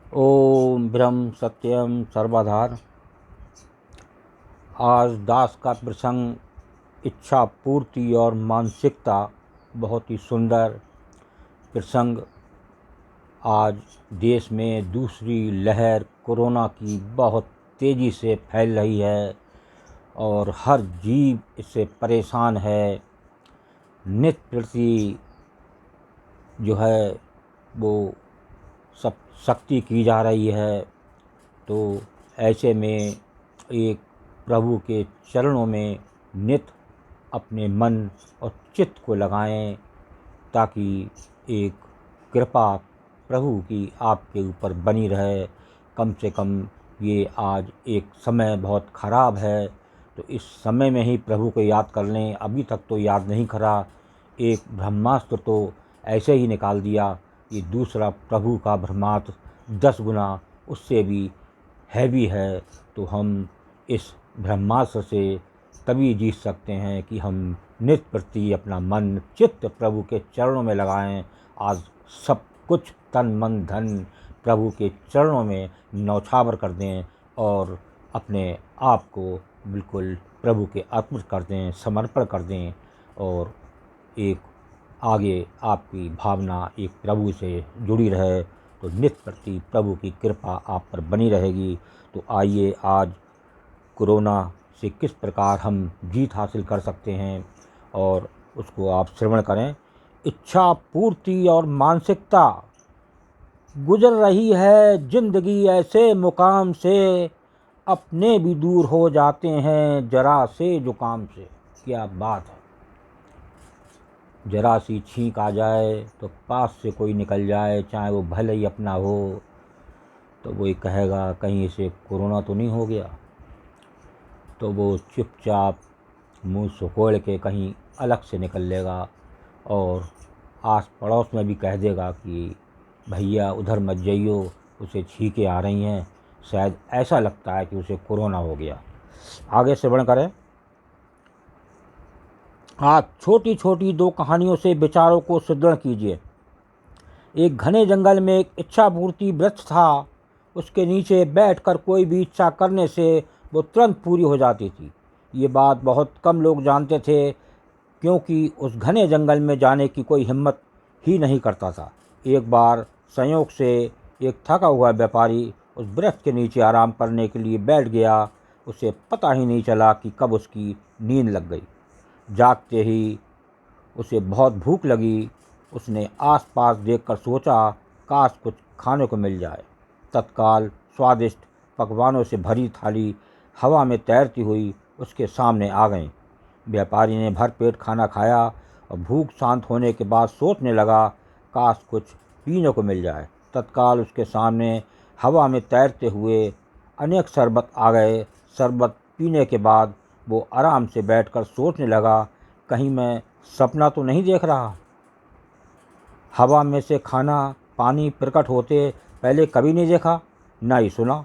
ओम ब्रह्म सत्यम सर्वधार। आज दास का प्रसंग इच्छा पूर्ति और मानसिकता, बहुत ही सुंदर प्रसंग। आज देश में दूसरी लहर कोरोना की बहुत तेज़ी से फैल रही है और हर जीव इससे परेशान है। नित्य प्रति जो है वो सब सख्ती की जा रही है। तो ऐसे में एक प्रभु के चरणों में नित्य अपने मन और चित्त को लगाएं, ताकि एक कृपा प्रभु की आपके ऊपर बनी रहे। कम से कम ये आज एक समय बहुत ख़राब है, तो इस समय में ही प्रभु को याद कर लें। अभी तक तो याद नहीं करा, एक ब्रह्मास्त्र तो ऐसे ही निकाल दिया। ये दूसरा प्रभु का ब्रह्मास्त्र 10 गुना उससे भी हैवी है। तो हम इस ब्रह्मास्त्र से तभी जीत सकते हैं कि हम नित्य प्रति अपना मन चित्त प्रभु के चरणों में लगाएं। आज सब कुछ तन मन धन प्रभु के चरणों में न्यौछावर कर दें और अपने आप को बिल्कुल प्रभु के अर्पित कर दें, समर्पण कर दें। और एक आगे आपकी भावना एक प्रभु से जुड़ी रहे, तो नित्य प्रति प्रभु की कृपा आप पर बनी रहेगी। तो आइए आज कोरोना से किस प्रकार हम जीत हासिल कर सकते हैं और उसको आप श्रवण करें। इच्छा पूर्ति और मानसिकता, गुजर रही है जिंदगी ऐसे मुकाम से, अपने भी दूर हो जाते हैं जरा से जुकाम से। क्या बात है! जरा सी छींक आ जाए तो पास से कोई निकल जाए, चाहे वो भले ही अपना हो, तो वो कहेगा कहीं इसे कोरोना तो नहीं हो गया। तो वो चुपचाप मुंह सुकोड़ के कहीं अलग से निकल लेगा और आस पड़ोस में भी कह देगा कि भैया उधर मत जाइयो, उसे छींकें आ रही हैं, शायद ऐसा लगता है कि उसे कोरोना हो गया। आगे श्रवण करें। आज छोटी छोटी 2 कहानियों से विचारों को सुदृढ़ कीजिए। एक घने जंगल में एक इच्छा पूर्ति वृक्ष था। उसके नीचे बैठकर कोई भी इच्छा करने से वो तुरंत पूरी हो जाती थी। ये बात बहुत कम लोग जानते थे, क्योंकि उस घने जंगल में जाने की कोई हिम्मत ही नहीं करता था। एक बार संयोग से एक थका हुआ व्यापारी उस वृक्ष के नीचे आराम करने के लिए बैठ गया। उसे पता ही नहीं चला कि कब उसकी नींद लग गई। जागते ही उसे बहुत भूख लगी। उसने आसपास देखकर सोचा, काश कुछ खाने को मिल जाए। तत्काल स्वादिष्ट पकवानों से भरी थाली हवा में तैरती हुई उसके सामने आ गई। व्यापारी ने भरपेट खाना खाया और भूख शांत होने के बाद सोचने लगा, काश कुछ पीने को मिल जाए। तत्काल उसके सामने हवा में तैरते हुए अनेक शरबत आ गए। शरबत पीने के बाद वो आराम से बैठकर सोचने लगा, कहीं मैं सपना तो नहीं देख रहा। हवा में से खाना पानी प्रकट होते पहले कभी नहीं देखा, ना ही सुना।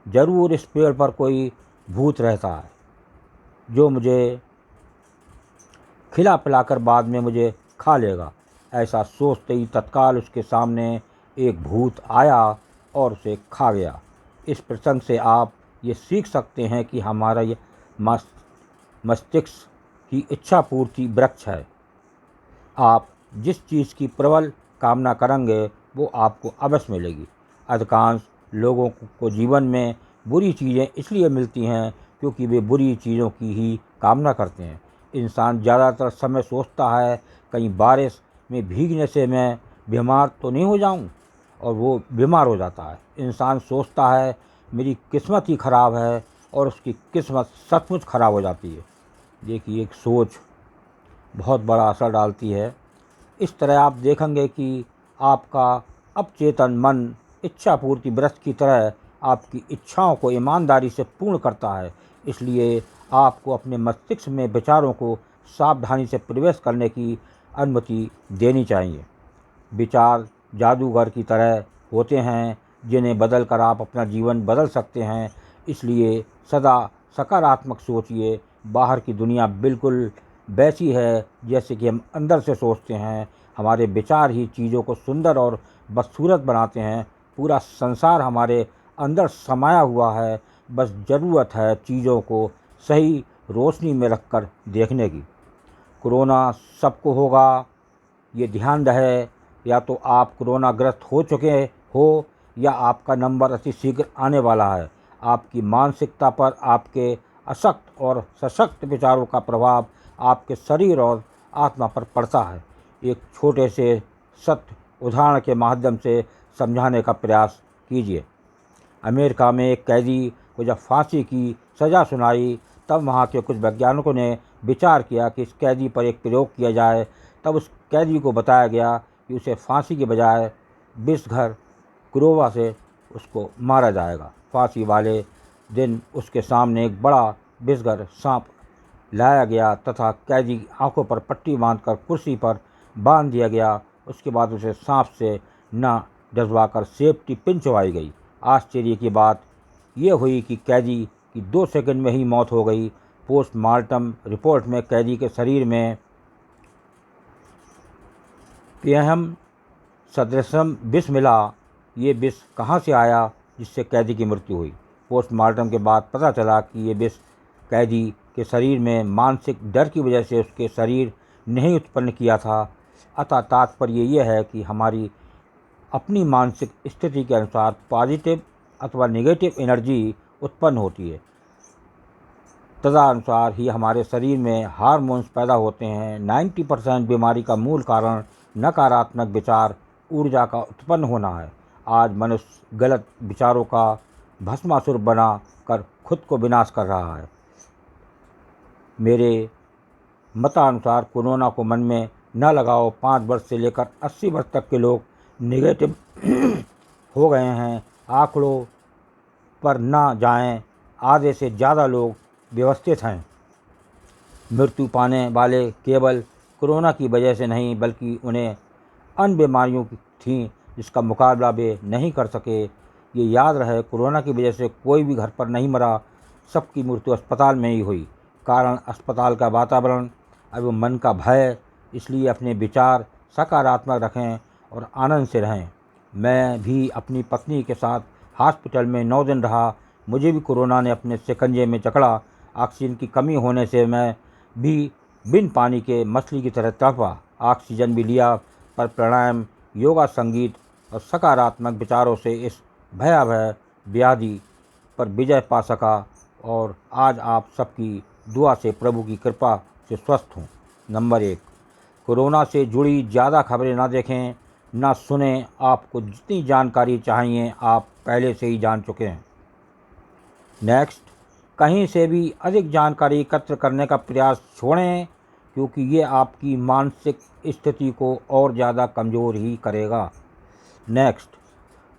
जरूर इस पेड़ पर कोई भूत रहता है जो मुझे खिला पिलाकर बाद में मुझे खा लेगा। ऐसा सोचते ही तत्काल उसके सामने एक भूत आया और उसे खा गया। इस प्रसंग से आप ये सीख सकते हैं कि हमारा ये मस्तिष्क की इच्छा पूर्ति वृक्ष है। आप जिस चीज़ की प्रबल कामना करेंगे वो आपको अवश्य मिलेगी। अधिकांश लोगों को जीवन में बुरी चीज़ें इसलिए मिलती हैं क्योंकि वे बुरी चीज़ों की ही कामना करते हैं। इंसान ज़्यादातर समय सोचता है, कहीं बारिश में भीगने से मैं बीमार तो नहीं हो जाऊं, और वो बीमार हो जाता है। इंसान सोचता है मेरी किस्मत ही ख़राब है, और उसकी किस्मत सचमुच ख़राब हो जाती है। देखिए, एक सोच बहुत बड़ा असर डालती है। इस तरह आप देखेंगे कि आपका अवचेतन मन इच्छा पूर्ति वृक्ष की तरह आपकी इच्छाओं को ईमानदारी से पूर्ण करता है। इसलिए आपको अपने मस्तिष्क में विचारों को सावधानी से प्रवेश करने की अनुमति देनी चाहिए। विचार जादूगर की तरह होते हैं, जिन्हें बदलकर आप अपना जीवन बदल सकते हैं। इसलिए सदा सकारात्मक सोचिए। बाहर की दुनिया बिल्कुल वैसी है जैसे कि हम अंदर से सोचते हैं। हमारे विचार ही चीज़ों को सुंदर और बदसूरत बनाते हैं। पूरा संसार हमारे अंदर समाया हुआ है, बस ज़रूरत है चीज़ों को सही रोशनी में रखकर देखने की। कोरोना सबको होगा, ये ध्यान रहे, या तो आप कोरोना ग्रस्त हो चुके हो या आपका नंबर अति शीघ्र आने वाला है। आपकी मानसिकता पर आपके अशक्त और सशक्त विचारों का प्रभाव आपके शरीर और आत्मा पर पड़ता है। एक छोटे से सत्य उदाहरण के माध्यम से समझाने का प्रयास कीजिए। अमेरिका में एक कैदी को जब फांसी की सज़ा सुनाई, तब वहाँ के कुछ वैज्ञानिकों ने विचार किया कि इस कैदी पर एक प्रयोग किया जाए। तब उस कैदी को बताया गया कि उसे फांसी के बजाय विषघर क्रोवा से उसको मारा जाएगा। फांसी वाले दिन उसके सामने एक बड़ा विषघर सांप लाया गया तथा कैदी की आंखों पर पट्टी बांधकर कुर्सी पर बांध दिया गया। उसके बाद उसे सांप से न डसवाकर सेफ्टी पिन चुभाई गई। आश्चर्य की बात यह हुई कि कैदी की 2 सेकंड में ही मौत हो गई। पोस्टमार्टम रिपोर्ट में कैदी के शरीर में पेहम सदृशम विष मिला। ये विष कहाँ से आया जिससे कैदी की मृत्यु हुई? पोस्टमार्टम के बाद पता चला कि ये विष कैदी के शरीर में मानसिक डर की वजह से उसके शरीर नहीं उत्पन्न किया था। अतः तात्पर्य ये है कि हमारी अपनी मानसिक स्थिति के अनुसार पॉजिटिव अथवा नेगेटिव एनर्जी उत्पन्न होती है। तदनुसार ही हमारे शरीर में हार्मोन्स पैदा होते हैं। 90% बीमारी का मूल कारण नकारात्मक विचार ऊर्जा का उत्पन्न होना है। आज मनुष्य गलत विचारों का भस्मासुर बना कर खुद को विनाश कर रहा है। मेरे मतानुसार कोरोना को मन में न लगाओ। 5 वर्ष से लेकर 80 वर्ष तक के लोग नेगेटिव हो गए हैं। आंकड़ों पर न जाएं, आधे से ज़्यादा लोग व्यवस्थित हैं। मृत्यु पाने वाले केवल कोरोना की वजह से नहीं, बल्कि उन्हें अन्य बीमारियों की थीं जिसका मुकाबला वे नहीं कर सके। ये याद रहे, कोरोना की वजह से कोई भी घर पर नहीं मरा, सबकी मृत्यु अस्पताल में ही हुई। कारण अस्पताल का वातावरण एवं मन का भय। इसलिए अपने विचार सकारात्मक रखें और आनंद से रहें। मैं भी अपनी पत्नी के साथ हॉस्पिटल में 9 दिन रहा। मुझे भी कोरोना ने अपने शिकंजे में जकड़ा। ऑक्सीजन की कमी होने से मैं भी बिन पानी के मछली की तरह तड़पा। ऑक्सीजन भी लिया, पर प्राणायाम, योगा, संगीत और सकारात्मक विचारों से इस भयावह व्याधि पर विजय पा सका और आज आप सबकी दुआ से प्रभु की कृपा से स्वस्थ हूँ। नंबर 1, कोरोना से जुड़ी ज़्यादा खबरें ना देखें, ना सुनें। आपको जितनी जानकारी चाहिए आप पहले से ही जान चुके हैं। नेक्स्ट, कहीं से भी अधिक जानकारी एकत्र करने का प्रयास छोड़ें, क्योंकि ये आपकी मानसिक स्थिति को और ज़्यादा कमज़ोर ही करेगा। नेक्स्ट,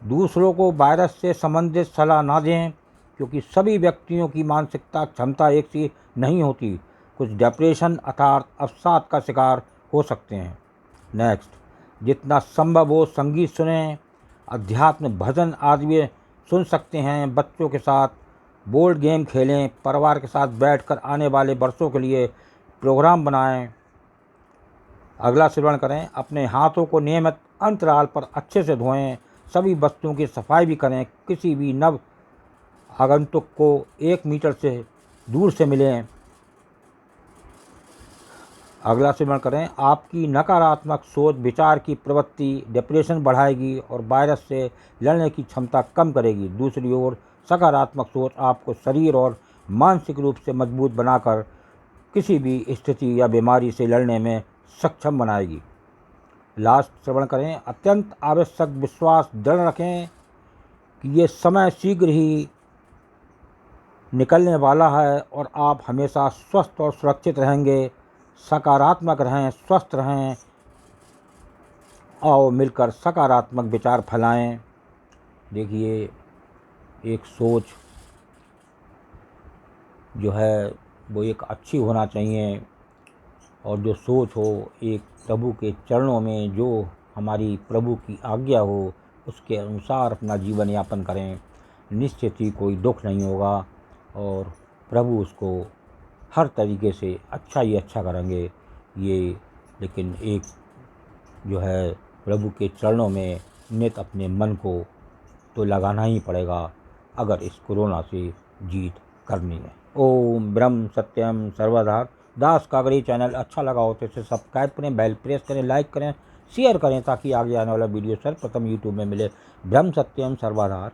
दूसरों को वायरस से संबंधित सलाह ना दें, क्योंकि सभी व्यक्तियों की मानसिकता क्षमता एक सी नहीं होती। कुछ डिप्रेशन अर्थात अवसाद का शिकार हो सकते हैं। नेक्स्ट, जितना संभव हो संगीत सुनें, अध्यात्म, भजन आदि सुन सकते हैं। बच्चों के साथ बोर्ड गेम खेलें, परिवार के साथ बैठकर आने वाले वर्षों के लिए प्रोग्राम बनाएं। अगला श्रवण करें, अपने हाथों को नियमित अंतराल पर अच्छे से धोएं। सभी वस्तुओं की सफाई भी करें। किसी भी नव आगंतुक को 1 मीटर से दूर से मिलें। अगला श्रवण करें, आपकी नकारात्मक सोच विचार की प्रवृत्ति डिप्रेशन बढ़ाएगी और वायरस से लड़ने की क्षमता कम करेगी। दूसरी ओर सकारात्मक सोच आपको शरीर और मानसिक रूप से मजबूत बनाकर किसी भी स्थिति या बीमारी से लड़ने में सक्षम बनाएगी। लास्ट श्रवण करें, अत्यंत आवश्यक विश्वास दृढ़ रखें कि ये समय शीघ्र ही निकलने वाला है और आप हमेशा स्वस्थ और सुरक्षित रहेंगे। सकारात्मक रहें, स्वस्थ रहें। आओ मिलकर सकारात्मक विचार फैलाएं। देखिए, एक सोच जो है वो एक अच्छी होना चाहिए, और जो सोच हो एक प्रभु के चरणों में, जो हमारी प्रभु की आज्ञा हो उसके अनुसार अपना जीवन यापन करें। निश्चित ही कोई दुख नहीं होगा और प्रभु उसको हर तरीके से अच्छा ही अच्छा करेंगे। ये लेकिन एक जो है प्रभु के चरणों में नित अपने मन को तो लगाना ही पड़ेगा अगर इस कोरोना से जीत करनी है। ओम ब्रह्म सत्यम सर्वदा। दास कागड़ी चैनल अच्छा लगा हो तो इसे सब्सक्राइब करें, बेल प्रेस करें, लाइक करें, शेयर करें ताकि आगे आने वाला वीडियो सर्वप्रथम यूट्यूब में मिले। ब्रह्म सत्यम सर्वदा।